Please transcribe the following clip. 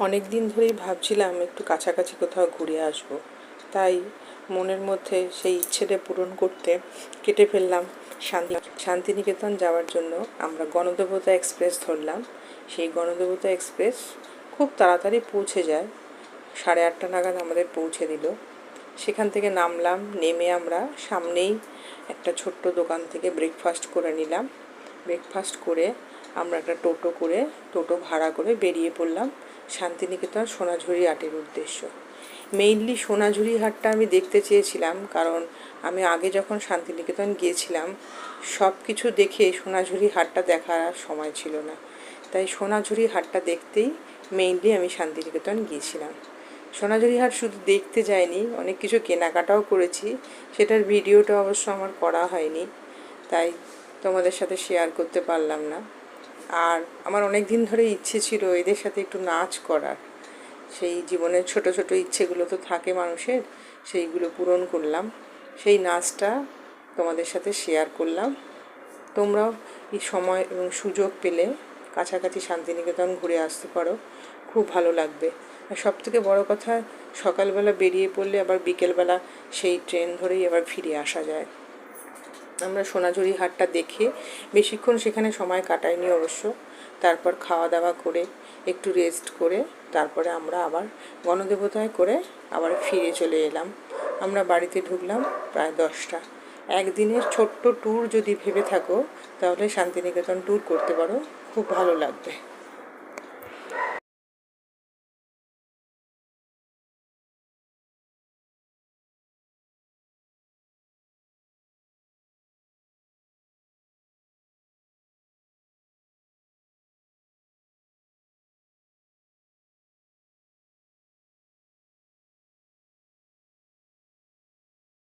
অনেক দিন ধরেই ভাবছিলাম একটু কাছাকাছি কোথাও ঘুরে আসব, তাই মনের মধ্যে সেই ইচ্ছেটা পূরণ করতে কেটে ফেললাম শান্তিনিকেতন যাওয়ার জন্য। আমরা গণদেবতা এক্সপ্রেস ধরলাম। সেই গণদেবতা এক্সপ্রেস খুব তাড়াতাড়ি পৌঁছে যায়, 8:30 নাগাদ আমাদের পৌঁছে দিল। সেখান থেকে নামলাম, নেমে আমরা সামনেই একটা ছোট্ট দোকান থেকে ব্রেকফাস্ট করে নিলাম। ব্রেকফাস্ট করে আমরা একটা টোটো ভাড়া করে বেরিয়ে পড়লাম শান্তিনিকেতন সোনাঝুরি হাটের উদ্দেশ্য। মেইনলি সোনাঝুরি হাটটা আমি দেখতে চেয়েছিলাম, কারণ আমি আগে যখন শান্তিনিকেতন গিয়েছিলাম সব কিছু দেখে সোনাঝুরি হাটটা দেখার সময় ছিল না, তাই সোনাঝুরি হাটটা দেখতেই মেইনলি আমি শান্তিনিকেতন গিয়েছিলাম। সোনাঝুরি হাট শুধু দেখতে যাইনি, অনেক কিছু কেনাকাটাও করেছি। সেটার ভিডিওটা অবশ্য আমার করা হয়নি, তাই তোমাদের সাথে শেয়ার করতে পারলাম না। আর আমার অনেক দিন ধরে ইচ্ছে ছিল এদের সাথে একটু নাচ করার। সেই জীবনের ছোট ছোট ইচ্ছেগুলো তো থাকে মানুষের, সেইগুলো পূরণ করলাম। সেই নাচটা তোমাদের সাথে শেয়ার করলাম। তোমরাও এই সময় এবং সুযোগ পেলে কাছাকাছি শান্তিনিকেতন ঘুরে আসতে পারো, খুব ভালো লাগবে। আর সবথেকে বড় কথা, সকালবেলা বেরিয়ে পড়লে আবার বিকেলবেলা সেই ট্রেন ধরেই আবার ফিরে আসা যায়। আমরা সোনাঝুরি হাটটা দেখে বেশিক্ষণ সেখানে সময় কাটাইনি অবশ্য। তারপর খাওয়া দাওয়া করে একটু রেস্ট করে তারপরে আমরা আবার গণদেবতায় করে আবার ফিরে চলে এলাম। আমরা বাড়িতে ঢুকলাম প্রায় 10টা। একদিনের ছোট্ট ট্যুর যদি ভেবে থাকো তাহলে শান্তিনিকেতন ট্যুর করতে পারো, খুব ভালো লাগবে।